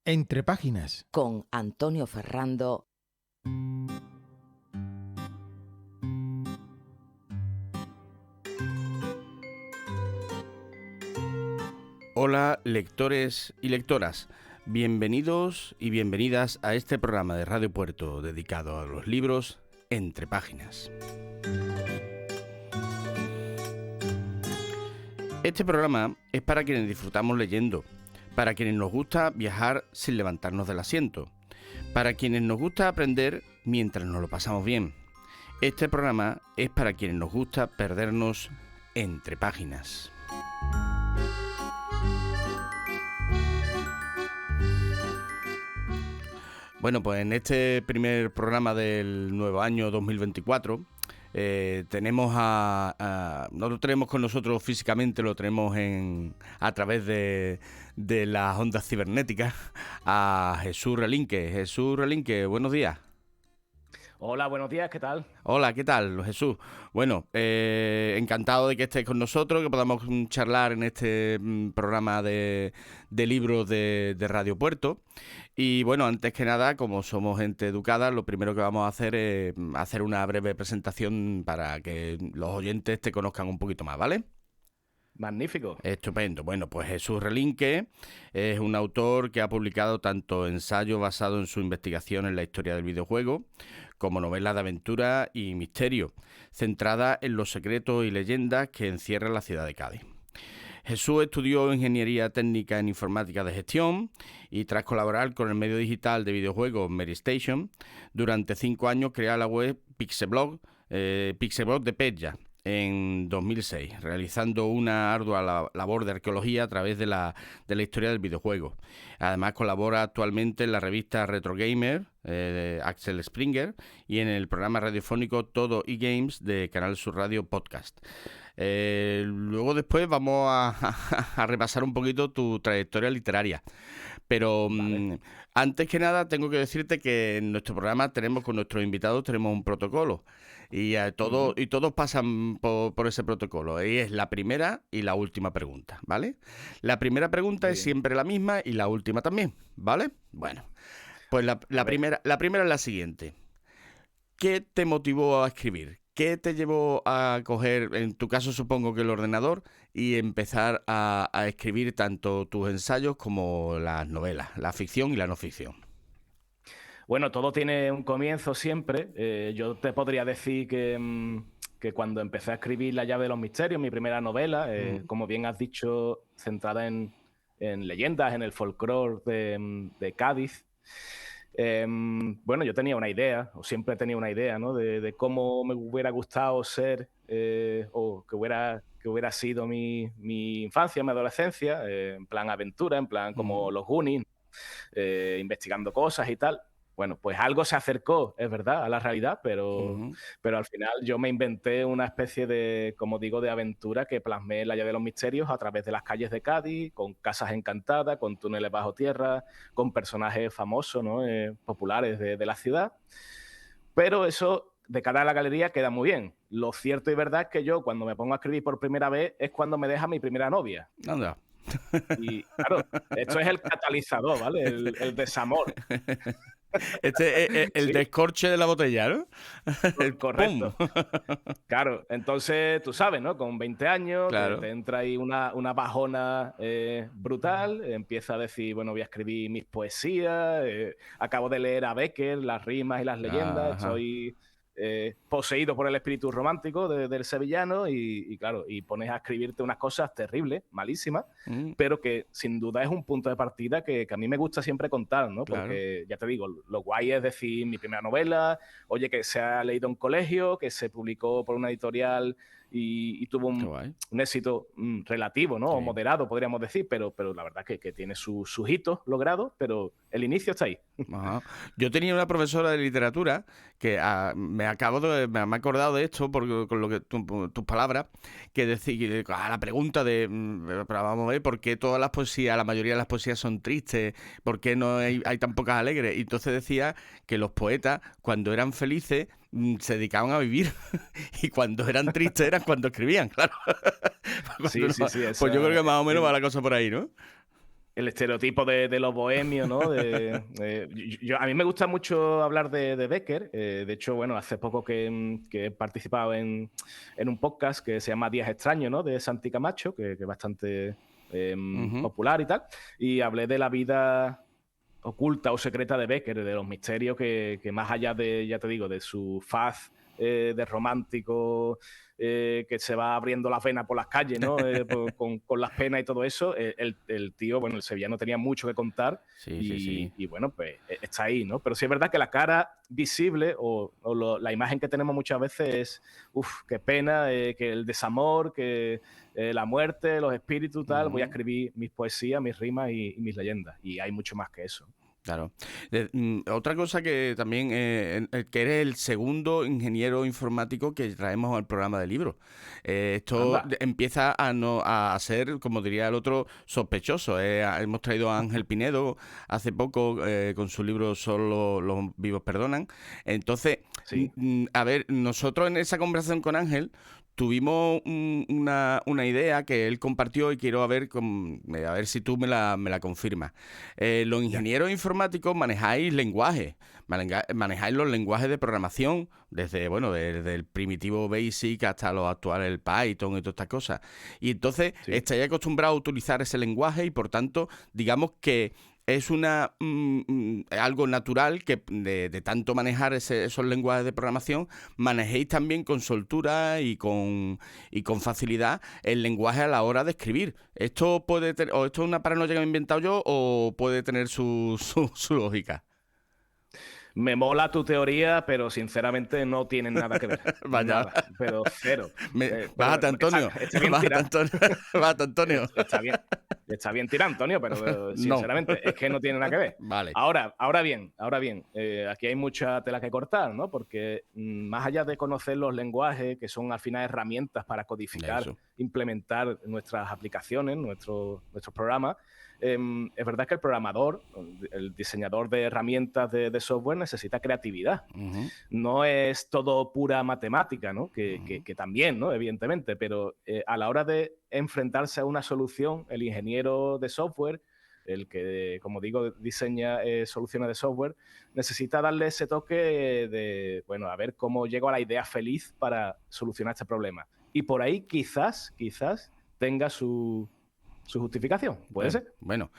Entre páginas. Con Antonio Ferrando. Hola, lectores y lectoras. Bienvenidos y bienvenidas a este programa de Radio Puerto dedicado a los libros Entre páginas. Este programa es para quienes disfrutamos leyendo, para quienes nos gusta viajar sin levantarnos del asiento, para quienes nos gusta aprender mientras nos lo pasamos bien. Este programa es para quienes nos gusta perdernos entre páginas. Bueno, pues en este primer programa del nuevo año 2024 tenemos no lo tenemos con nosotros físicamente, lo tenemos a través de las ondas cibernéticas a Jesús Relinque. Jesús Relinque, buenos días. Hola, buenos días, ¿qué tal? Hola, ¿qué tal, Jesús? Bueno, encantado de que estés con nosotros, que podamos charlar en este programa de libros de Radio Puerto. Y bueno, antes que nada, como somos gente educada, lo primero que vamos a hacer es hacer una breve presentación para que los oyentes te conozcan un poquito más, ¿vale? Magnífico. Estupendo. Bueno, pues Jesús Relinque es un autor que ha publicado tanto ensayos basados en su investigación en la historia del videojuego, como novelas de aventura y misterio, centrada en los secretos y leyendas que encierra la ciudad de Cádiz. Jesús estudió Ingeniería Técnica en Informática de Gestión y tras colaborar con el medio digital de videojuegos Medistation, durante 5 años crea la web Pixelblog de Petja en 2006, realizando una ardua labor de arqueología a través de la historia del videojuego. Además colabora actualmente en la revista Retro Gamer de Axel Springer y en el programa radiofónico Todo eGames de Canal Sur Radio Podcast. Luego después vamos a repasar un poquito tu trayectoria literaria. Pero vale. Antes que nada tengo que decirte que en nuestro programa con nuestros invitados tenemos un protocolo y todos pasan por ese protocolo. Y es la primera y la última pregunta, ¿vale? La primera pregunta es siempre la misma y la última también, ¿vale? Bueno, pues la primera es la siguiente. ¿Qué te motivó a escribir? ¿Qué te llevó a coger, en tu caso supongo que el ordenador, y empezar a escribir tanto tus ensayos como las novelas, la ficción y la no ficción? Bueno, todo tiene un comienzo siempre. Yo te podría decir que cuando empecé a escribir La llave de los misterios, mi primera novela, como bien has dicho, centrada en leyendas, en el folclore de Cádiz. Bueno, yo tenía una idea, o siempre tenía una idea, ¿no? De cómo me hubiera gustado ser o que hubiera sido mi infancia, mi adolescencia, en plan aventura, en plan como los Goonies, investigando cosas y tal. Bueno, pues algo se acercó, es verdad, a la realidad, pero al final yo me inventé una especie de, como digo, de aventura que plasmé en La llave de los misterios a través de las calles de Cádiz, con casas encantadas, con túneles bajo tierra, con personajes famosos, ¿no? Populares de la ciudad. Pero eso, de cara a la galería, queda muy bien. Lo cierto y verdad es que yo, cuando me pongo a escribir por primera vez, es cuando me deja mi primera novia. Anda. Y claro, esto es el catalizador, ¿vale? El desamor. Este es el descorche de la botella, ¿no? Correcto. Claro, entonces tú sabes, ¿no? Con 20 años claro. te entra ahí una bajona brutal, empieza a decir, bueno, voy a escribir mis poesías, acabo de leer a Becker, las rimas y las leyendas, estoy poseído por el espíritu romántico del sevillano y claro, y pones a escribirte unas cosas terribles, malísimas, pero que sin duda es un punto de partida que a mí me gusta siempre contar, ¿no? Claro. Porque ya te digo, lo guay es decir mi primera novela, oye, que se ha leído en colegio, que se publicó por una editorial y tuvo un éxito relativo, ¿no? Sí. O moderado, podríamos decir, pero la verdad que tiene sus hitos logrados, pero el inicio está ahí. Ajá. Yo tenía una profesora de literatura que me ha acordado de esto con lo que tus palabras, que decía la pregunta pero vamos a ver, ¿por qué todas las poesías, la mayoría de las poesías son tristes? ¿Por qué no hay tan pocas alegres? Y entonces decía que los poetas, cuando eran felices, se dedicaban a vivir y cuando eran tristes eran cuando escribían, claro. Sí, pues yo creo que más o menos va la cosa por ahí, ¿no? el estereotipo de los bohemios, ¿no? A mí me gusta mucho hablar de Becker. De hecho, bueno, hace poco que he participado en un podcast que se llama Días Extraños, ¿no? De Santi Camacho, que es bastante popular y tal. Y hablé de la vida oculta o secreta de Becker, de los misterios que más allá de, ya te digo, de su faz de romántico, que se va abriendo las venas por las calles, ¿no? Con las penas y todo eso, el tío, bueno, el sevillano tenía mucho que contar y bueno, pues está ahí, ¿no? Pero sí es verdad que la cara visible la imagen que tenemos muchas veces es, qué pena, que el desamor, que la muerte, los espíritus, tal, voy a escribir mis poesías, mis rimas y mis leyendas. Y hay mucho más que eso. Claro. Otra cosa que también, que eres el segundo ingeniero informático que traemos al programa de libros. Esto empieza a ser, como diría el otro, sospechoso. Hemos traído a Ángel Pinedo hace poco con su libro Solo los vivos perdonan. Entonces, a ver, nosotros en esa conversación con Ángel tuvimos una idea que él compartió y quiero a ver si tú me la confirmas. Los ingenieros informáticos manejáis lenguajes, manejáis los lenguajes de programación, desde el primitivo BASIC hasta los actuales, el Python y todas estas cosas. Y entonces estáis acostumbrados a utilizar ese lenguaje y por tanto, digamos que es algo natural que de tanto manejar esos lenguajes de programación, manejéis también con soltura y con facilidad el lenguaje a la hora de escribir. ¿Esto esto es una paranoia que me he inventado yo o puede tener su lógica? Me mola tu teoría, pero sinceramente no tienen nada que ver. Vaya. Nada, pero cero. Bájate, Antonio. Está bien tirado. Bájate, Antonio. Está bien tirado, Antonio, pero sinceramente es que no tiene nada que ver. Vale. Ahora bien, aquí hay mucha tela que cortar, ¿no? Porque más allá de conocer los lenguajes, que son al final herramientas para codificar, implementar nuestras aplicaciones, nuestros programas, es verdad que el programador, el diseñador de herramientas de software necesita creatividad. No es todo pura matemática, ¿no? Que también, ¿no? Evidentemente, pero a la hora de enfrentarse a una solución, el ingeniero de software, el que, como digo, diseña soluciones de software, necesita darle ese toque de, bueno, a ver cómo llego a la idea feliz para solucionar este problema. Y por ahí quizás tenga su justificación, ¿puede ser? Bueno,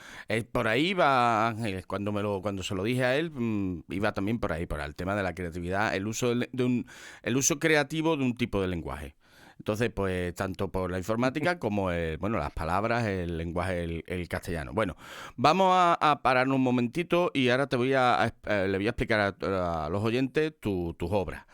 por ahí va Ángel, cuando se lo dije a él, iba también por ahí, por el tema de la creatividad, el uso creativo de un tipo de lenguaje. Entonces, pues, tanto por la informática como, las palabras, el lenguaje, el castellano. Bueno, vamos a pararnos un momentito y ahora le voy a explicar a los oyentes tus obras.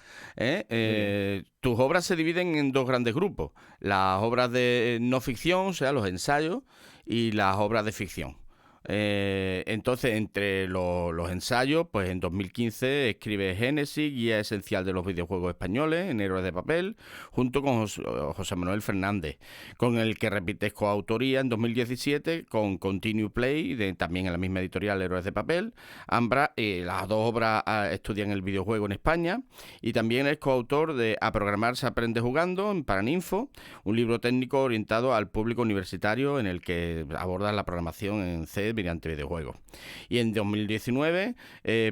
Tus obras se dividen en dos grandes grupos. Las obras de no ficción, o sea, los ensayos, y las obras de ficción. Entonces, entre los ensayos, pues en 2015 escribe Génesis, guía esencial de los videojuegos españoles, en Héroes de Papel, junto con José Manuel Fernández, con el que repites coautoría en 2017 con Continue Play, también en la misma editorial Héroes de Papel. Ambas, las dos obras estudian el videojuego en España, y también es coautor de A programar se aprende jugando, en Paraninfo, un libro técnico orientado al público universitario en el que aborda la programación en C mediante videojuegos. Y en 2019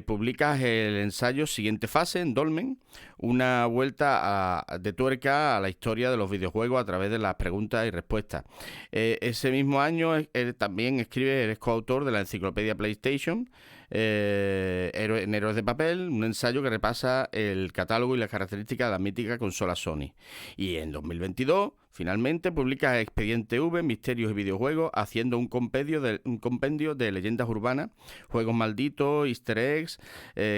publicas el ensayo Siguiente Fase en Dolmen, una vuelta de tuerca a la historia de los videojuegos a través de las preguntas y respuestas. Ese mismo año también eres coautor de la enciclopedia PlayStation, en Héroes de Papel, un ensayo que repasa el catálogo y las características de la mítica consola Sony. Y en 2022, finalmente, publica Expediente V, Misterios y Videojuegos, haciendo un compendio de leyendas urbanas, juegos malditos, easter eggs,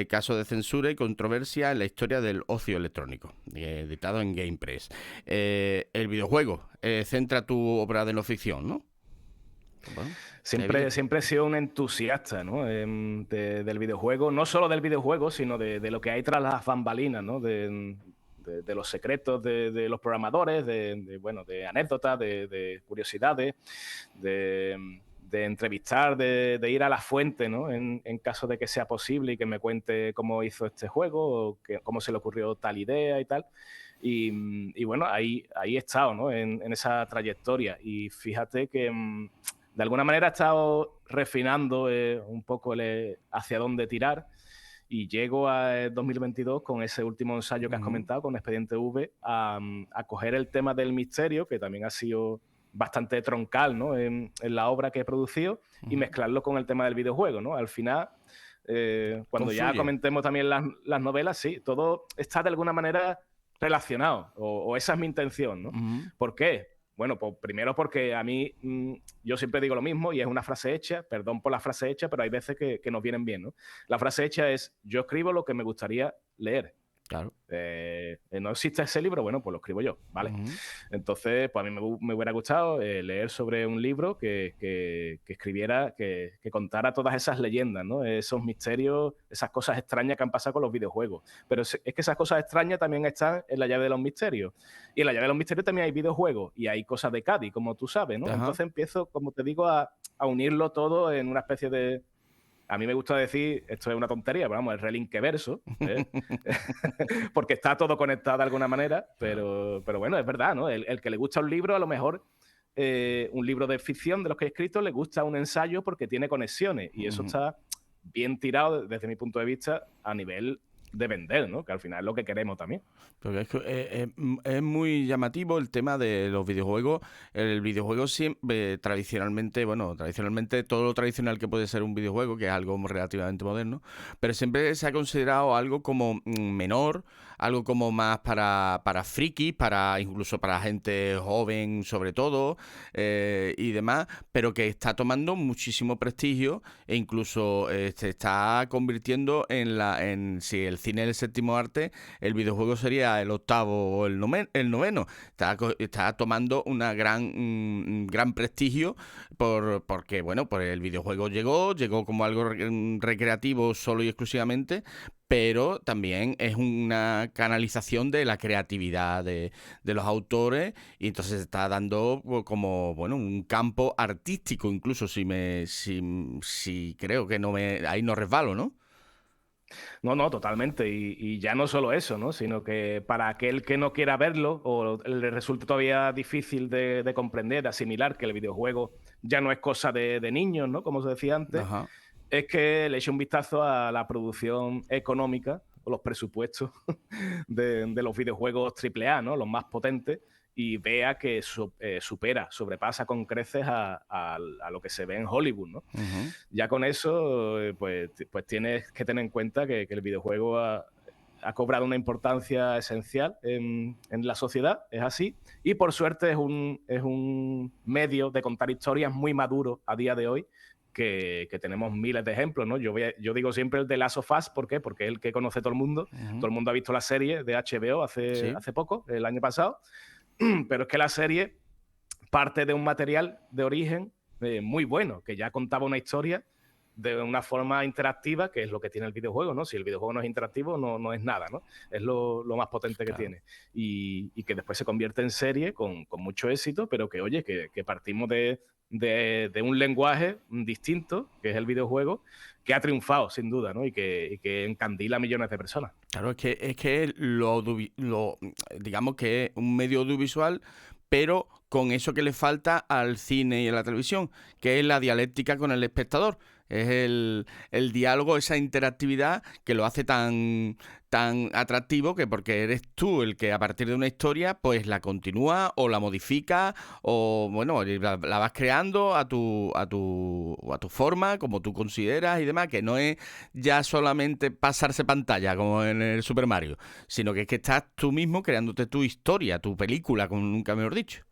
casos de censura y controversia en la historia del ocio electrónico, editado en GamePress. El videojuego centra tu obra de no ficción, ¿no? Bueno, siempre he sido un entusiasta, ¿no? Del videojuego, no solo del videojuego, sino de lo que hay tras las bambalinas, ¿no? De los secretos de los programadores, de anécdotas, de curiosidades, de entrevistar, de ir a la fuente, ¿no? En caso de que sea posible y que me cuente cómo hizo este juego, o cómo se le ocurrió tal idea y tal. Y bueno, ahí he estado, ¿no? En esa trayectoria. Y fíjate que de alguna manera he estado refinando un poco hacia dónde tirar y llego a 2022 con ese último ensayo que has comentado, con Expediente V, a coger el tema del misterio, que también ha sido bastante troncal, ¿no? en la obra que he producido, y mezclarlo con el tema del videojuego, ¿no? Al final, cuando ya comentemos también las novelas, sí, todo está de alguna manera relacionado, o esa es mi intención, ¿no? ¿Por qué? Bueno, pues primero porque a mí, yo siempre digo lo mismo y es una frase hecha, perdón por la frase hecha, pero hay veces que nos vienen bien, ¿no? La frase hecha es, yo escribo lo que me gustaría leer. Claro. No existe ese libro, bueno, pues lo escribo yo, ¿vale? Entonces, pues a mí me hubiera gustado leer sobre un libro que escribiera, que contara todas esas leyendas, ¿no? Esos misterios, esas cosas extrañas que han pasado con los videojuegos. Pero es que esas cosas extrañas también están en la llave de los misterios. Y en la llave de los misterios también hay videojuegos y hay cosas de Cádiz, como tú sabes, ¿no? Entonces empiezo, como te digo, a unirlo todo en una especie de... A mí me gusta decir, esto es una tontería, pero vamos, el relinqueverso, ¿eh? Porque está todo conectado de alguna manera, pero bueno, es verdad, ¿no? El que le gusta un libro, a lo mejor un libro de ficción de los que he escrito, le gusta un ensayo porque tiene conexiones, y eso está bien tirado desde mi punto de vista a nivel de vender, ¿no? Que al final es lo que queremos también. Porque es muy llamativo el tema de los videojuegos. El videojuego siempre, tradicionalmente todo lo tradicional que puede ser un videojuego, que es algo relativamente moderno, pero siempre se ha considerado algo como menor, algo como más para frikis, incluso para gente joven sobre todo, y demás, pero que está tomando muchísimo prestigio e incluso se está convirtiendo en si el cine es el séptimo arte, el videojuego sería el octavo o el noveno. Está tomando un gran prestigio porque, bueno, pues el videojuego llegó como algo recreativo solo y exclusivamente, pero también es una canalización de la creatividad de los autores, y entonces está dando como, bueno, un campo artístico, incluso si creo que ahí no resbalo, ¿no? No, totalmente. Y ya no solo eso, ¿no? Sino que para aquel que no quiera verlo o le resulte todavía difícil de comprender, de asimilar que el videojuego ya no es cosa de niños, ¿no? Como se decía antes, es que le eche un vistazo a la producción económica o los presupuestos de los videojuegos AAA, ¿no? Los más potentes, y vea que sobrepasa con creces a lo que se ve en Hollywood, ¿no? Ya con eso, pues tienes que tener en cuenta que el videojuego ha cobrado una importancia esencial en la sociedad, es así, y por suerte es un medio de contar historias muy maduro a día de hoy, que tenemos miles de ejemplos, ¿no? Yo digo siempre el de Last of Us, ¿por qué? Porque es el que conoce todo el mundo. Todo el mundo ha visto la serie de HBO hace poco, el año pasado, pero es que la serie parte de un material de origen muy bueno, que ya contaba una historia de una forma interactiva, que es lo que tiene el videojuego, ¿no? Si el videojuego no es interactivo, no es nada, ¿no? Es lo más potente que tiene. Y que después se convierte en serie con mucho éxito, pero que, oye, que partimos de un lenguaje distinto, que es el videojuego, que ha triunfado, sin duda, ¿no? Y que encandila a millones de personas. Claro, es que digamos que es un medio audiovisual, pero con eso que le falta al cine y a la televisión, que es la dialéctica con el espectador. Es el diálogo, esa interactividad que lo hace tan atractivo, que porque eres tú el que a partir de una historia pues la continúa o la modifica, o bueno, la vas creando a tu forma, como tú consideras y demás, que no es ya solamente pasarse pantalla como en el Super Mario, sino que es que estás tú mismo creándote tu historia, tu película, como nunca mejor dicho.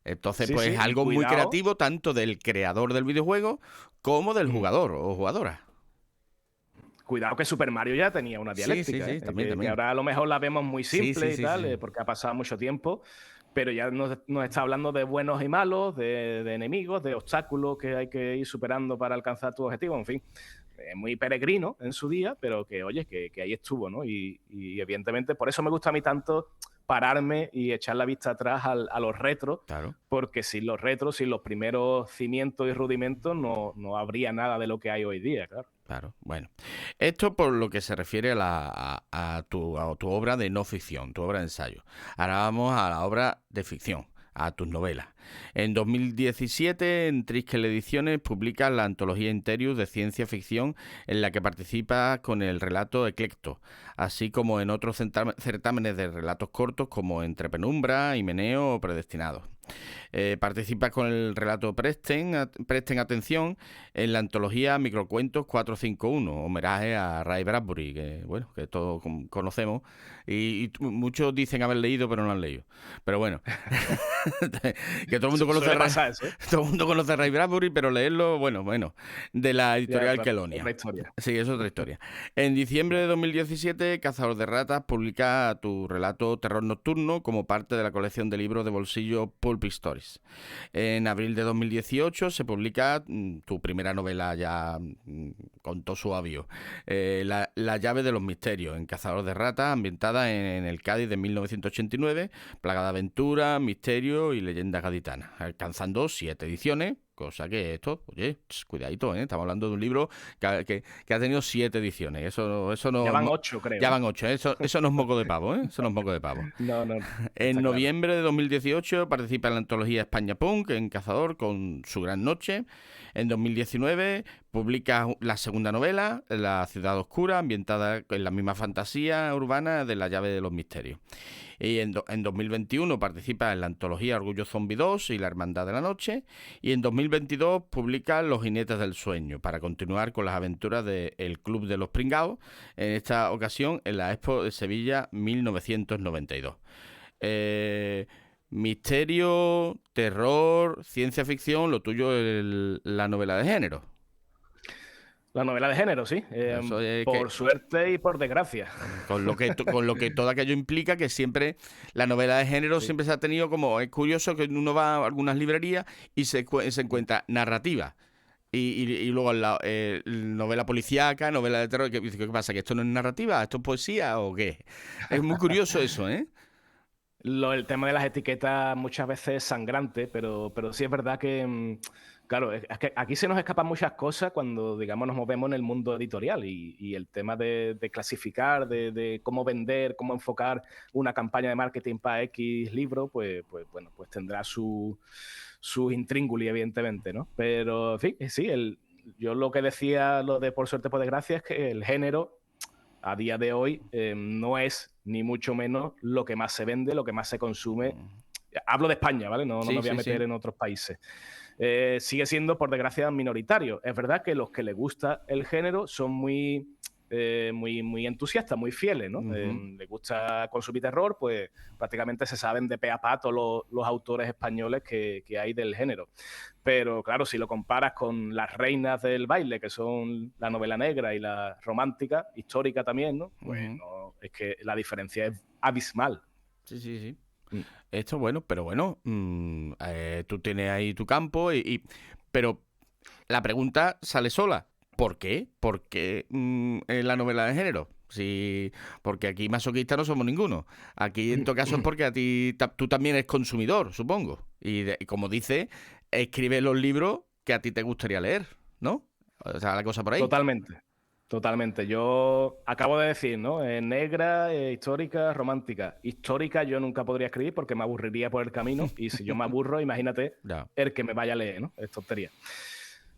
Entonces, pues es algo muy creativo, tanto del creador del videojuego como del jugador o jugadora. Cuidado que Super Mario ya tenía una dialéctica, también. Que ahora a lo mejor la vemos muy simple porque ha pasado mucho tiempo, pero ya nos está hablando de buenos y malos, de enemigos, de obstáculos que hay que ir superando para alcanzar tu objetivo, en fin. Muy peregrino en su día, pero que, oye, que ahí estuvo, ¿no? Y evidentemente, por eso me gusta a mí tanto pararme y echar la vista atrás a los retros, porque sin los retros, sin los primeros cimientos y rudimentos, no habría nada de lo que hay hoy día, claro. Claro, bueno. Esto por lo que se refiere a tu obra de no ficción, tu obra de ensayo. Ahora vamos a la obra de ficción, a tus novelas. En 2017, en Triskel Ediciones, publica la antología Interius de ciencia ficción, en la que participa con el relato Eclecto, así como en otros certámenes de relatos cortos como Entre Penumbra, Himeneo o Predestinados. Participa con el relato Presten Atención en la antología Microcuentos 451, homenaje a Ray Bradbury, que bueno, que todos conocemos y muchos dicen haber leído pero no lo han leído. Pero bueno, que todo el mundo conoce todo el mundo conoce a Ray Bradbury, pero leerlo, bueno, de la editorial claro, Quelonia. Otra historia. Sí, es otra historia. En diciembre de 2017, Cazador de Ratas publica tu relato Terror Nocturno como parte de la colección de libros de bolsillo Pulp Stories. En abril de 2018 se publica tu primera novela ya con todo su avío, la llave de los misterios, en Cazador de Ratas, ambientada en el Cádiz de 1989, plagada de aventura, misterio y leyendas gaditanas, alcanzando 7 ediciones. Cosa que esto, oye, cuidadito, ¿eh? Estamos hablando de un libro que ha tenido 7 ediciones. Eso no. Ya van 8, creo. Ya van 8, ¿eh? Eso no es moco de pavo, ¿eh? Eso no es moco de pavo. No. En noviembre de 2018 participa en la antología España Punk, en Cazador, con Su Gran Noche. En 2019 publica la segunda novela, La Ciudad Oscura, ambientada en la misma fantasía urbana de La Llave de los Misterios. Y en 2021 participa en la antología Orgullo Zombie 2 y La Hermandad de la Noche. Y en 2022 publica Los Jinetes del Sueño, para continuar con las aventuras del Club de los Pringaos, en esta ocasión en la Expo de Sevilla 1992. Misterio, terror, ciencia ficción, lo tuyo es la novela de género. La novela de género, sí. Por suerte y por desgracia. Con lo que todo aquello implica, que siempre la novela de género siempre se ha tenido como... Es curioso que uno va a algunas librerías y se encuentra narrativa. Y luego al lado, novela policíaca, novela de terror. ¿Qué pasa? ¿Que esto no es narrativa? ¿Esto es poesía o qué? Es muy curioso eso, ¿eh? El tema de las etiquetas muchas veces es sangrante, pero sí es verdad que, claro, es que aquí se nos escapan muchas cosas cuando, digamos, nos movemos en el mundo editorial y el tema de clasificar, de cómo vender, cómo enfocar una campaña de marketing para X libro, pues tendrá sus intríngulis, evidentemente, ¿no? Pero, en fin, sí, yo lo que decía, lo de por suerte, por desgracia, es que el género a día de hoy no es ni mucho menos lo que más se vende, lo que más se consume. Hablo de España, ¿vale? No me voy a meter en otros países. Sigue siendo, por desgracia, minoritario. Es verdad que los que les gusta el género son muy entusiastas, muy fieles, ¿no? Les gusta consumir terror, pues prácticamente se saben de pe a pa todos los autores españoles que hay del género. Pero claro, si lo comparas con las reinas del baile, que son la novela negra y la romántica, histórica también, ¿no? Pues no, es que la diferencia es abismal. Sí. Esto bueno, pero bueno, tú tienes ahí tu campo, pero la pregunta sale sola. ¿Por qué? ¿Por qué en la novela de género? Sí, porque aquí masoquistas no somos ninguno. Aquí en todo caso es porque tú también eres consumidor, supongo. Y como dice, escribes los libros que a ti te gustaría leer, ¿no? O sea, la cosa por ahí. Totalmente. Yo acabo de decir, ¿no? Negra, histórica, romántica. Histórica yo nunca podría escribir porque me aburriría por el camino. Y si yo me aburro, imagínate el que me vaya a leer, ¿no? Es tontería.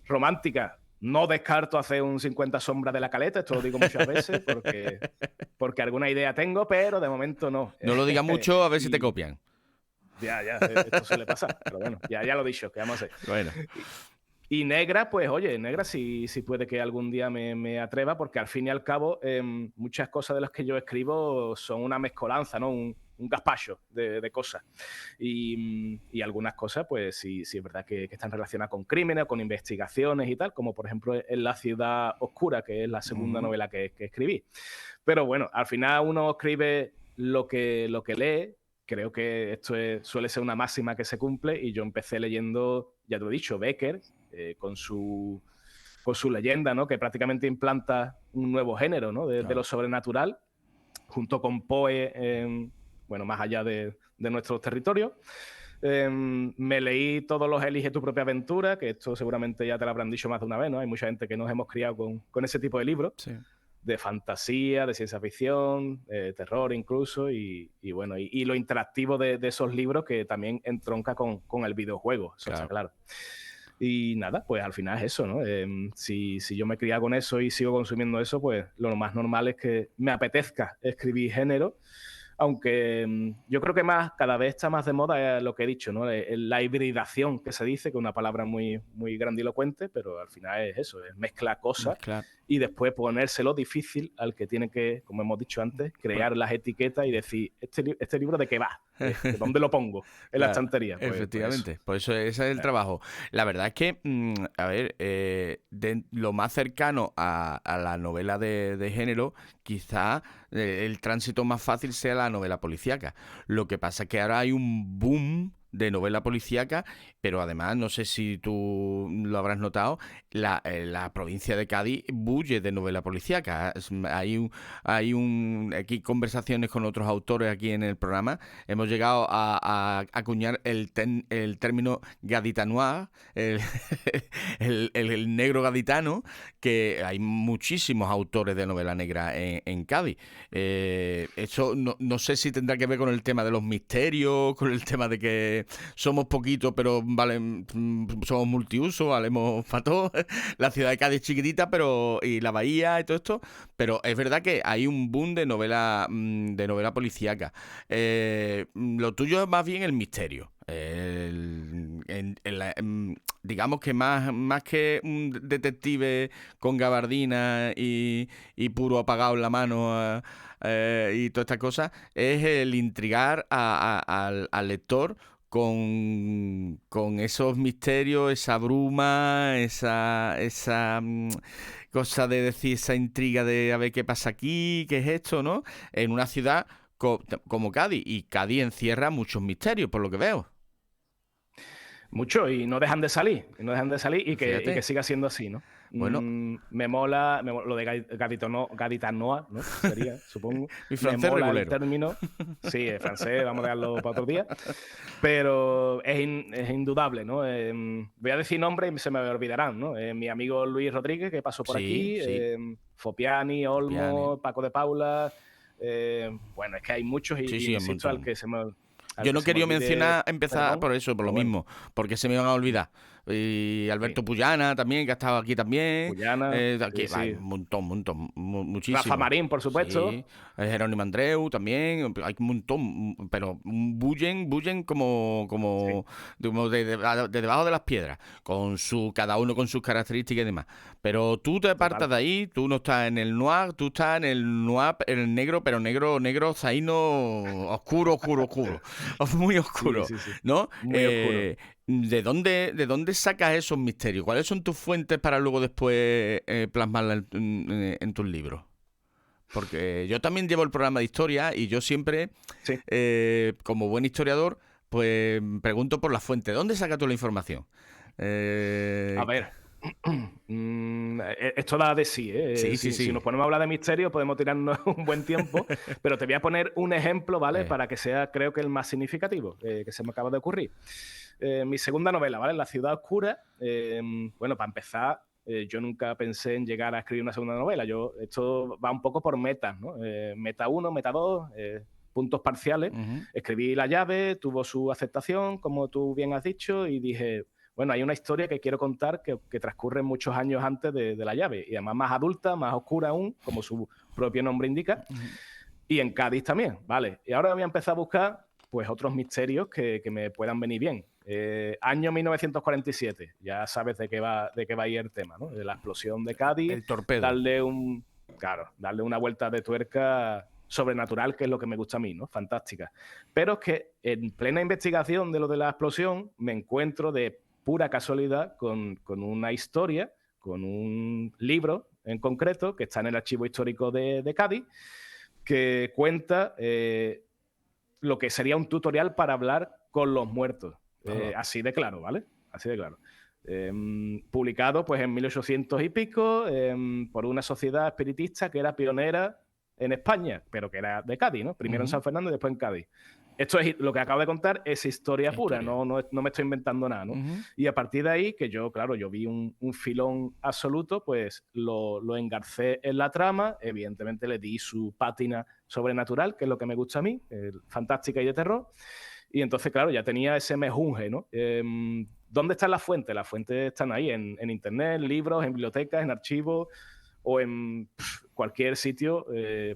Romántica. No descarto hacer un 50 sombras de la Caleta, esto lo digo muchas veces porque alguna idea tengo, pero de momento no. No lo digas mucho, a ver si te copian. Ya, esto suele pasar, pero bueno, ya lo he dicho, ¿qué vamos a hacer? Bueno. Y negra, pues oye, negra sí puede que algún día me atreva, porque al fin y al cabo muchas cosas de las que yo escribo son una mezcolanza, ¿no? Un gazpacho de cosas. Y algunas cosas, pues sí es verdad que están relacionadas con crímenes o con investigaciones y tal, como por ejemplo en La Ciudad Oscura, que es la segunda novela que escribí. Pero bueno, al final uno escribe lo que lee. Creo que esto suele ser una máxima que se cumple y yo empecé leyendo, ya te lo he dicho, Becker, con su leyenda, ¿no? Que prácticamente implanta un nuevo género, ¿no? De lo sobrenatural, junto con Poe, más allá de nuestros territorios. Me leí todos los Elige tu propia aventura, que esto seguramente ya te lo habrán dicho más de una vez, ¿no? Hay mucha gente que nos hemos criado con ese tipo de libros. Sí. de fantasía, de ciencia ficción, terror incluso, y bueno, y lo interactivo de esos libros que también entronca con el videojuego, eso está claro. Y nada, pues al final es eso, ¿no? Si yo me he criado con eso y sigo consumiendo eso, pues lo más normal es que me apetezca escribir género, aunque yo creo que cada vez está más de moda lo que he dicho, ¿no? La hibridación, que se dice, que es una palabra muy, muy grandilocuente, pero al final es eso, es mezclar cosas y después ponérselo difícil al que tiene que, como hemos dicho antes, crear las etiquetas y decir, ¿este libro de qué va? ¿De dónde lo pongo? En la estantería. Pues, efectivamente, por eso ese es el trabajo. La verdad es que, a ver, lo más cercano a la novela de género, quizá el tránsito más fácil sea la novela policíaca. Lo que pasa es que ahora hay un boom de novela policíaca, pero además, no sé si tú lo habrás notado, la provincia de Cádiz bulle de novela policíaca. Hay aquí conversaciones con otros autores aquí en el programa. Hemos llegado a acuñar el término gaditanois, el negro gaditano, que hay muchísimos autores de novela negra en Cádiz. Eso no sé si tendrá que ver con el tema de los misterios, con el tema de que somos poquitos, pero somos multiuso, valemos para todo. La ciudad de Cádiz es chiquitita, y la bahía y todo esto, pero es verdad que hay un boom de novela policíaca. Lo tuyo es más bien el misterio. Digamos que más que un detective con gabardina y puro apagado en la mano y todas estas cosas, es el intrigar al lector con esos misterios, esa bruma, esa cosa de decir, esa intriga de a ver qué pasa aquí, qué es esto, ¿no? En una ciudad como Cádiz, y Cádiz encierra muchos misterios, por lo que veo. Mucho, y no dejan de salir, y que siga siendo así, ¿no? Bueno, me mola lo de gaditanoa, ¿no? Sería, supongo. Mi francés me mola regulero. el término. Sí, el francés, vamos a dejarlo para otro día. Pero es indudable, ¿no? Voy a decir nombres y se me olvidarán, ¿no? Mi amigo Luis Rodríguez, que pasó por aquí, Fopiani, Olmo, Paco de Paula. Bueno, es que hay muchos y insisto al que se me... Yo no quería empezar por eso, por lo mismo, porque se me iban a olvidar. Y Alberto Puyana también, que ha estado aquí también. Puyana, aquí hay un montón, muchísimo. Rafa Marín, por supuesto. Sí. Jerónimo Andreu también, hay un montón, pero bullen como de debajo de las piedras, cada uno con sus características y demás. Pero tú te apartas de ahí, tú no estás en el noir, tú estás en el noir, en el negro, pero negro zaino, oscuro, muy oscuro, sí. ¿no? Muy oscuro. ¿De dónde sacas esos misterios? ¿Cuáles son tus fuentes para luego después plasmarlas en tus libros? Porque yo también llevo el programa de historia y yo siempre, como buen historiador, pues pregunto por la fuente. ¿Dónde sacas tú la información? A ver, esto da de sí, ¿eh? Si nos ponemos a hablar de misterio podemos tirarnos un buen tiempo, pero te voy a poner un ejemplo, ¿vale? Para que sea, creo que el más significativo que se me acaba de ocurrir. Mi segunda novela, ¿vale? La ciudad oscura. Bueno, para empezar, yo nunca pensé en llegar a escribir una segunda novela. Esto va un poco por metas, ¿no? Meta 1, meta 2, puntos parciales. Escribí La llave, tuvo su aceptación, como tú bien has dicho, y dije, bueno, hay una historia que quiero contar que transcurre muchos años antes de La llave, y además más adulta, más oscura aún, como su propio nombre indica, y en Cádiz también, ¿vale? Y ahora voy a empezar a buscar pues otros misterios que me puedan venir bien. Año 1947, ya sabes de qué va a ir el tema, ¿no? De la explosión de Cádiz. El torpedo. Darle una vuelta de tuerca sobrenatural, que es lo que me gusta a mí, ¿no? Fantástica. Pero es que en plena investigación de lo de la explosión me encuentro de pura casualidad con una historia, con un libro en concreto que está en el archivo histórico de Cádiz, que cuenta lo que sería un tutorial para hablar con los muertos. Así de claro, ¿vale? Así de claro. Publicado pues en 1800 y pico por una sociedad espiritista que era pionera en España, pero que era de Cádiz, ¿no? Primero en San Fernando y después en Cádiz. esto es lo que acabo de contar, es historia pura, Historia. no me estoy inventando nada, ¿no? Ujú. Y a partir de ahí, que yo, claro, yo vi un filón absoluto, pues lo engarcé en la trama, evidentemente le di su pátina sobrenatural, que es lo que me gusta a mí, fantástica y de terror, y entonces, claro, ya tenía ese mejunje, ¿no? ¿Dónde están las fuentes? Las fuentes están ahí, en internet, en libros, en bibliotecas, en archivos, o en cualquier sitio,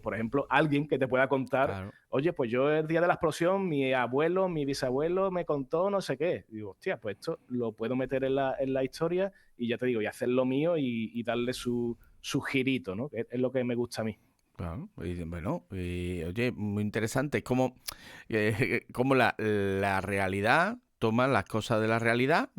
por ejemplo, alguien que te pueda contar, Claro. oye, pues yo el día de la explosión, mi abuelo, mi bisabuelo me contó no sé qué. Y digo, hostia, pues esto lo puedo meter en la historia y ya te digo, y hacer lo mío y darle su girito, ¿no? Que es lo que me gusta a mí. Claro, y bueno, y, oye, muy interesante. Es como, como la realidad toma las cosas de la realidad.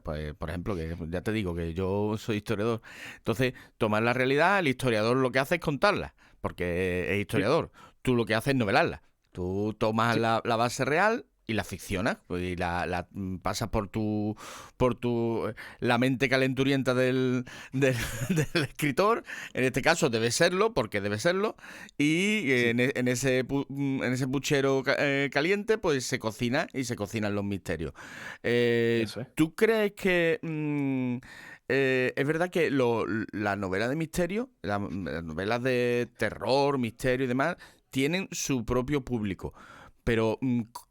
Pues, por ejemplo, que ya te digo que yo soy historiador. Entonces, tomar la realidad, el historiador lo que hace es contarla, porque es Sí, historiador. Tú lo que haces es novelarla. Tú tomas sí, la base real y la ficcionas, pues, y pasas la mente calenturienta del, del escritor. En este caso debe serlo, porque debe serlo, y sí, en ese puchero caliente, pues se cocina y se cocinan los misterios. eso es. ¿Tú crees que es verdad que la novela de misterio, las novelas de terror, misterio y demás, tienen su propio público? Pero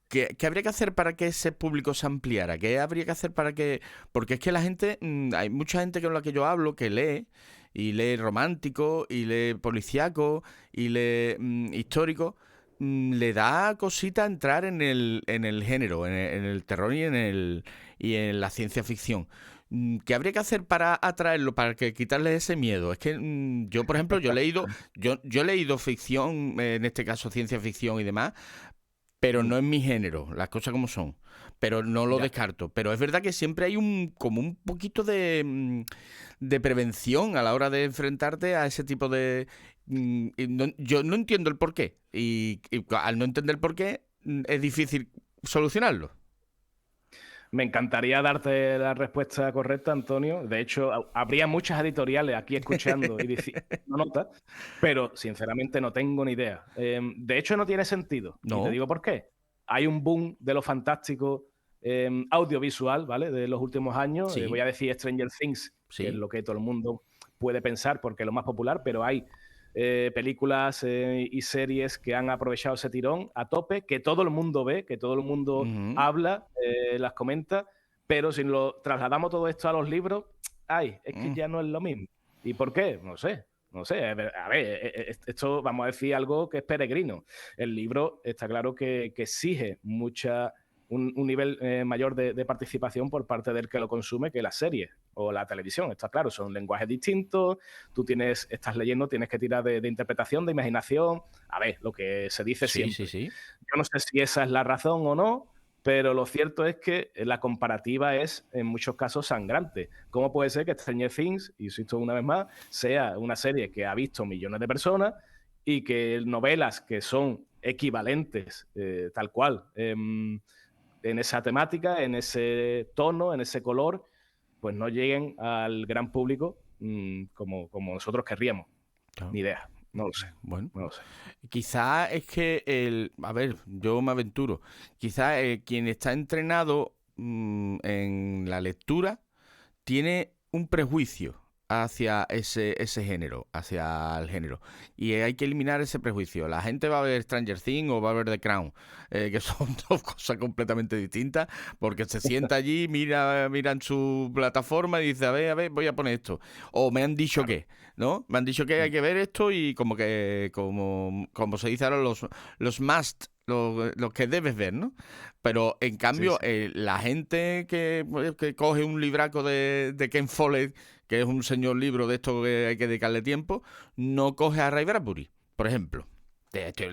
¿qué habría que hacer para que ese público se ampliara? ¿Qué habría que hacer para que...? Porque es que la gente, hay mucha gente con la que yo hablo que lee, y lee romántico, y lee policíaco, y lee histórico. Le da cosita entrar en el género, en el terror y en la ciencia ficción. ¿Qué habría que hacer para atraerlo, para que quitarle ese miedo? Es que yo, por ejemplo, yo he leído ficción, en este caso ciencia ficción y demás, pero Mm, no es mi género, las cosas como son. Pero no lo ya. descarto. Pero es verdad que siempre hay como un poquito de prevención a la hora de enfrentarte a ese tipo de... yo no entiendo el porqué. Y al no entender el porqué, es difícil solucionarlo. Me encantaría darte la respuesta correcta, Antonio. De hecho, habría muchas editoriales aquí escuchando y diciendo notas, pero sinceramente no tengo ni idea. De hecho, no tiene sentido. Y te No, digo por qué. Hay un boom de lo fantástico audiovisual, ¿vale? De los últimos años. Voy sí, a decir Stranger Things, que es sí. lo que todo el mundo puede pensar porque es lo más popular, pero hay películas y series que han aprovechado ese tirón a tope, que todo el mundo ve, que todo el mundo Ujú, habla, las comenta, pero si lo trasladamos todo esto a los libros, ay, es que mm, ya no es lo mismo. ¿Y por qué? No sé. No sé, a ver, esto vamos a decir algo que es peregrino. El libro está claro que exige un nivel mayor de participación por parte del que lo consume que la serie o la televisión. Está claro, son lenguajes distintos, estás leyendo, tienes que tirar de interpretación, de imaginación. A ver, lo que se dice sí, sí, siempre. sí. Yo no sé si esa es la razón o no, pero lo cierto es que la comparativa es en muchos casos sangrante. ¿Cómo puede ser que Stranger Things, insisto una vez más, sea una serie que ha visto millones de personas y que novelas que son equivalentes, tal cual, en esa temática, en ese tono, en ese color, pues no lleguen al gran público como nosotros querríamos? Claro. Ni idea, no lo sé, Bueno, no lo sé. quizá es que a ver, yo me aventuro. Quizá quien está entrenado en la lectura tiene un prejuicio hacia ese género, hacia el género. Y hay que eliminar ese prejuicio. La gente va a ver Stranger Things o va a ver The Crown, que son dos cosas completamente distintas, porque se sienta allí, mira en su plataforma y dice, a ver, voy a poner esto. O me han dicho Claro. que, ¿no? Me han dicho que hay que ver esto y como se dice ahora, los must, los que debes ver, ¿no? Pero en Sí, cambio, sí. la gente que coge un libraco de Ken Follett, que es un señor libro de esto que hay que dedicarle tiempo, no coge a Ray Bradbury, por ejemplo.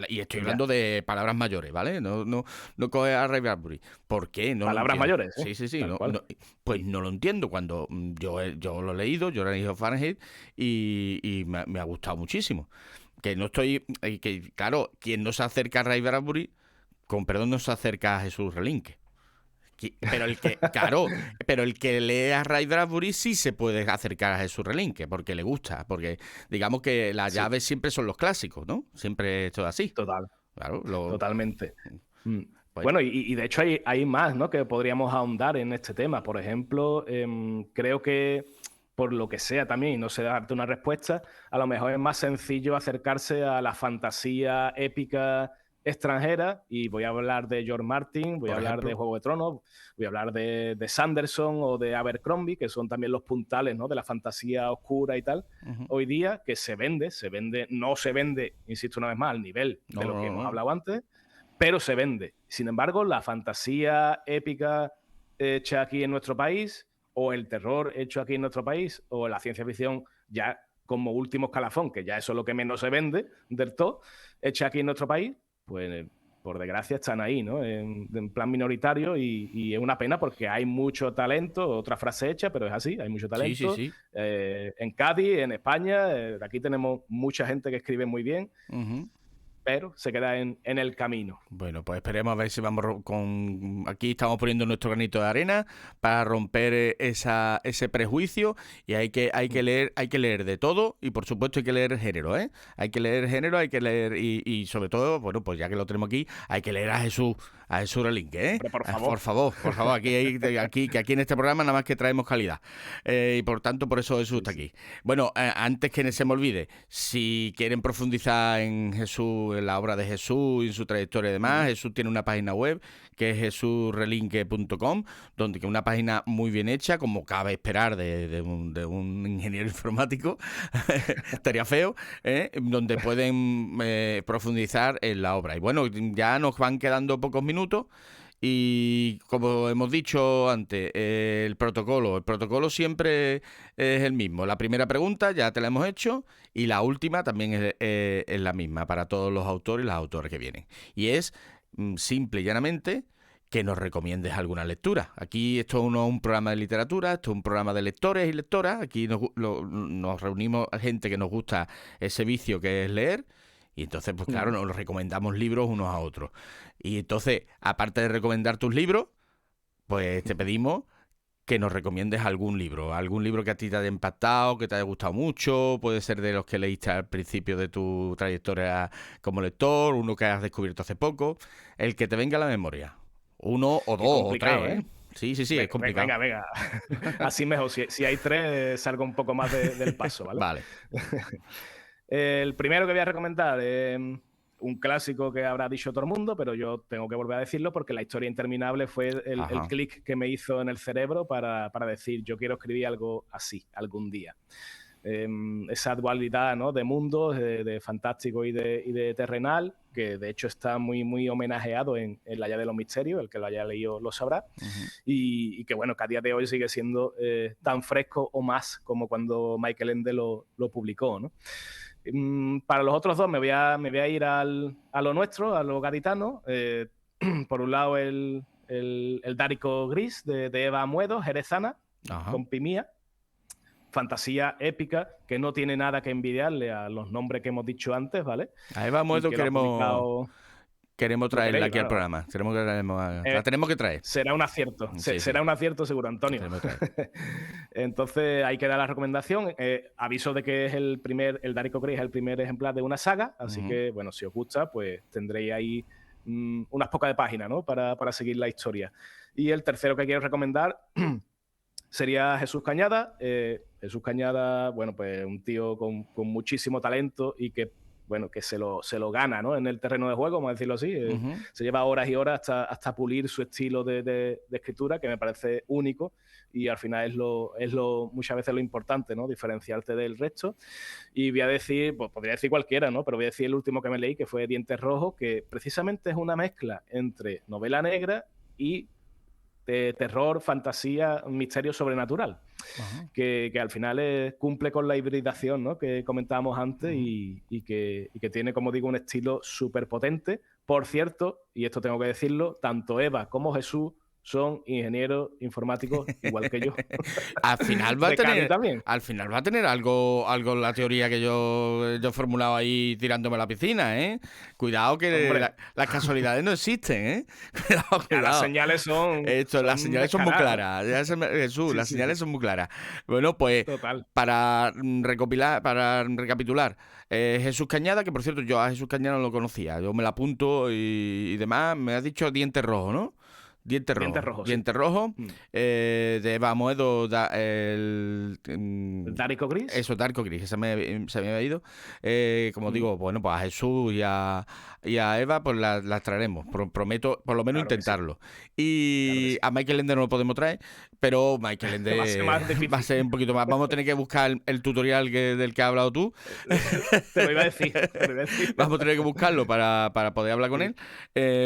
Y estoy Ya. hablando de palabras mayores, ¿vale? No coge a Ray Bradbury. ¿Por qué? No lo Palabras entiendo. mayores, ¿eh? Sí, sí, sí. Tal cual. Pues no lo entiendo. Cuando yo lo he leído, yo lo he leído Fahrenheit y me ha gustado muchísimo. Que no estoy. Que claro, quien no se acerca a Ray Bradbury, con perdón, no se acerca a Jesús Relinque. Claro, pero el que lee a Ray Bradbury sí se puede acercar a Jesús Relinque, porque le gusta, porque digamos que las Sí, llaves siempre son los clásicos, ¿no? Siempre es todo así. total, Claro, totalmente. Pues, bueno, y de hecho hay más, ¿no?, que podríamos ahondar en este tema. Por ejemplo, creo que por lo que sea también, y no sé darte una respuesta, a lo mejor es más sencillo acercarse a la fantasía épica extranjera, y voy a hablar de George Martin, voy a por hablar de ejemplo. Juego de Tronos, voy a hablar de Sanderson o de Abercrombie, que son también los puntales, ¿no?, de la fantasía oscura y tal, Ujú. hoy día, que no se vende, insisto una vez más, al nivel No, de lo que no, hemos no. hablado antes, pero se vende. Sin embargo, la fantasía épica hecha aquí en nuestro país, o el terror hecho aquí en nuestro país, o la ciencia ficción ya como último escalafón, que ya eso es lo que menos se vende del todo, hecha aquí en nuestro país, pues por desgracia están ahí, ¿no?, en plan minoritario, y es una pena porque hay mucho talento, otra frase hecha, pero es así, hay mucho Sí, sí, talento sí. en Cádiz, en España, aquí tenemos mucha gente que escribe muy bien, Ujú. pero se queda en el camino. Bueno, pues esperemos a ver si vamos con... Aquí estamos poniendo nuestro granito de arena para romper ese prejuicio, y hay que leer de todo, y por supuesto hay que leer género, ¿eh? Hay que leer género, hay que leer y sobre todo, bueno, pues ya que lo tenemos aquí, hay que leer a Jesús Relinque, ¿eh? Hombre, por Por favor. favor, por favor, que aquí en este programa nada más que traemos calidad. Y por tanto, por eso Jesús Sí, está sí. aquí. Bueno, antes que se me olvide, si quieren profundizar en Jesús, en la obra de Jesús y en su trayectoria y demás, Jesús tiene una página web que es jesusrelinque.com, donde que una página muy bien hecha, como cabe esperar de un ingeniero informático, estaría feo, donde pueden profundizar en la obra. Y bueno, ya nos van quedando pocos minutos. Y como hemos dicho antes, el protocolo siempre es el mismo. La primera pregunta ya te la hemos hecho, y la última también es la misma para todos los autores y las autoras que vienen. Y es simple y llanamente que nos recomiendes alguna lectura. Aquí esto no es un programa de literatura, esto es un programa de lectores y lectoras. Aquí nos reunimos a gente que nos gusta ese vicio que es leer. Y entonces, pues claro, nos recomendamos libros unos a otros. Y entonces, aparte de recomendar tus libros, pues te pedimos que nos recomiendes algún libro que a ti te haya impactado, que te haya gustado mucho, puede ser de los que leíste al principio de tu trayectoria como lector, uno que has descubierto hace poco, el que te venga a la memoria. Uno o Qué dos o complicado, tres, ¿eh? ¿eh? Sí, sí, sí, es complicado. Venga. Así mejor. Si hay tres, salgo un poco más del paso, ¿vale? Vale. El primero que voy a recomendar es un clásico que habrá dicho todo el mundo, pero yo tengo que volver a decirlo porque La historia interminable fue el Ajá. clic que me hizo en el cerebro para decir, yo quiero escribir algo así algún día. Esa dualidad, ¿no?, de mundos, de fantástico y de terrenal, que de hecho está muy, muy homenajeado en La llave de los misterios, el que lo haya leído lo sabrá, Ujú. y que bueno, que a día de hoy sigue siendo tan fresco o más como cuando Michael Ende lo publicó, ¿no? Para los otros dos me voy a ir a lo nuestro, a lo gaditano. Por un lado el Dárico Gris de Eva Muedo, jerezana, Ajá. con Pimía. Fantasía épica que no tiene nada que envidiarle a los nombres que hemos dicho antes, ¿vale? Ahí vamos, Y que lo ha publicado... queremos ¿Lo traerla queréis? aquí al Claro. programa. La tenemos que traer. Será un acierto. Sí, sí, Será un acierto seguro, la Antonio. tenemos que traer. Entonces hay que dar la recomendación. Aviso de que es el Dárico Gris es el primer ejemplar de una saga, así Ujú. que, bueno, si os gusta, pues tendréis ahí unas pocas de páginas, ¿no?, para seguir la historia. Y el tercero que quiero recomendar sería Jesús Cañada. Jesús Cañada, bueno, pues un tío con muchísimo talento y que, bueno, que se lo gana, ¿no?, en el terreno de juego, vamos a decirlo así. Ujú. Se lleva horas y horas hasta pulir su estilo de escritura, que me parece único, y al final es muchas veces lo importante, ¿no?, diferenciarte del resto. Y voy a decir, pues podría decir cualquiera, ¿no?, pero voy a decir el último que me leí, que fue Dientes Rojos, que precisamente es una mezcla entre novela negra y de terror, fantasía, misterio sobrenatural, Ajá. que al final cumple con la hibridación, ¿no?, que comentábamos antes, Ujú. y que tiene, como digo, un estilo súper potente. Por cierto, y esto tengo que decirlo, tanto Eva como Jesús son ingenieros informáticos igual que yo. Al final va a De Cádiz tener, también. al final va a tener algo la teoría que yo he formulado ahí tirándome a la piscina, ¿eh? Cuidado que Hombre. las casualidades no existen, ¿eh? Cuidado, Ya, las cuidado. señales son. Las señales son muy descaradas. claras. Jesús, Sí, las sí, señales sí. son muy claras. Bueno, pues Total. para recapitular, Jesús Cañada, que por cierto yo a Jesús Cañada no lo conocía, yo me la apunto y demás, me has dicho Diente Rojo, ¿no? Diente Dientes Rojo. rojos, sí. Diente Rojo, Mm. de Eva Moedo, ¿El Dárico Gris? eso, Darko Gris, que se me había ido. Como Mm. digo, bueno, pues a Jesús y a Eva, pues las traeremos. Prometo por lo menos Claro que sí. intentarlo. Claro que Y sí. a Michael Ende no lo podemos traer, pero Michael Ende Va a ser más difícil. va a ser un poquito más. Vamos a tener que buscar el tutorial del que has hablado tú. Te lo iba a decir. Te lo iba a decir. Vamos a tener que buscarlo para poder hablar con Sí. él.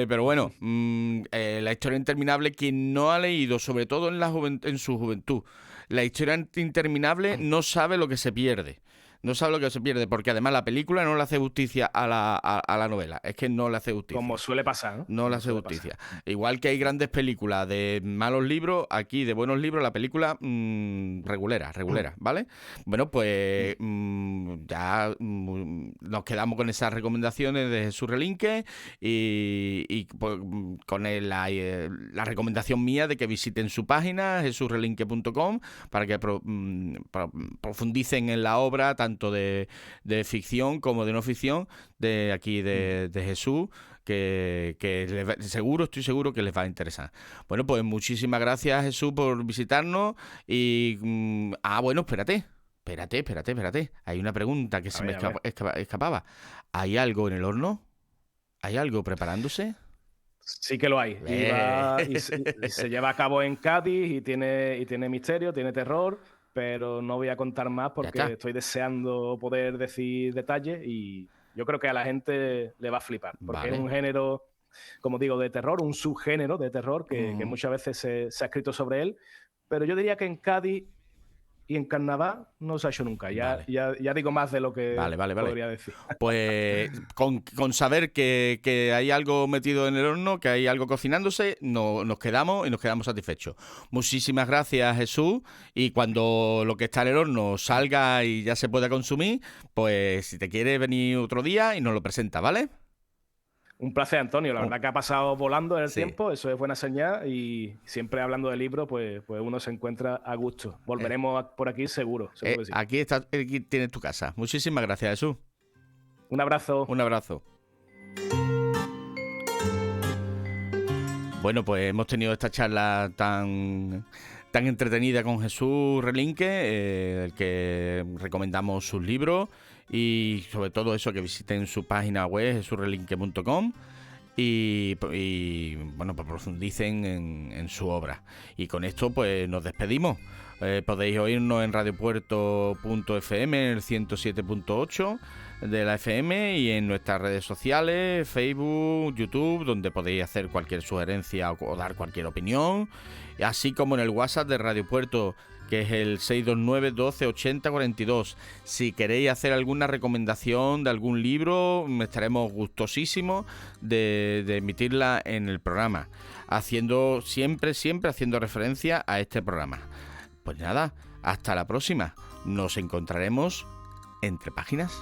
Pero bueno, la historia interminable, quien no ha leído, sobre todo en su juventud, la historia interminable, no sabe lo que se pierde. No sabe lo que se pierde, porque además la película no le hace justicia a la novela. Es que no le hace justicia. Como suele pasar, ¿no? No le Como hace suele justicia. pasar. Igual que hay grandes películas de malos libros, aquí de buenos libros, la película regulera, ¿vale? Bueno, pues ya nos quedamos con esas recomendaciones de Jesús Relinque y pues, con la recomendación mía de que visiten su página, jesurrelinque.com, para que profundicen en la obra, tanto de ficción como de no ficción, de aquí de Jesús, que estoy seguro que les va a interesar. Bueno, pues muchísimas gracias, Jesús, por visitarnos y... bueno, espérate. Hay una pregunta que se me escapaba. ¿Hay algo en el horno? ¿Hay algo preparándose? Sí que lo hay. Y se lleva a cabo en Cádiz y tiene misterio, tiene terror, pero no voy a contar más porque estoy deseando poder decir detalles y yo creo que a la gente le va a flipar, porque es un género, como digo, de terror, un subgénero de terror que muchas veces se ha escrito sobre él, pero yo diría que en Cádiz y en Carnaval no se ha hecho nunca. Ya digo más de lo que podría decir. Pues con saber que hay algo metido en el horno, que hay algo cocinándose, nos quedamos satisfechos. Muchísimas gracias, Jesús. Y cuando lo que está en el horno salga y ya se pueda consumir, pues si te quieres venir otro día y nos lo presenta, ¿vale? Un placer, Antonio. La verdad que ha pasado volando en el tiempo, eso es buena señal y siempre hablando de libros, pues uno se encuentra a gusto. Volveremos por aquí seguro que sí. Aquí tienes tu casa. Muchísimas gracias, Jesús. Un abrazo. Un abrazo. Bueno, pues hemos tenido esta charla tan entretenida con Jesús Relinque, el que recomendamos sus libros y sobre todo eso, que visiten su página web jesurrelinque.com y bueno, pues profundicen en su obra. Y con esto pues nos despedimos. Podéis oírnos en radiopuerto.fm, el 107.8 de la FM, y en nuestras redes sociales, Facebook, YouTube, donde podéis hacer cualquier sugerencia o dar cualquier opinión, así como en el WhatsApp de Radio Puerto, que es el 629 12 80 42. Si queréis hacer alguna recomendación de algún libro, estaremos gustosísimos de emitirla en el programa, haciendo siempre haciendo referencia a este programa. Pues nada, hasta la próxima. Nos encontraremos entre páginas.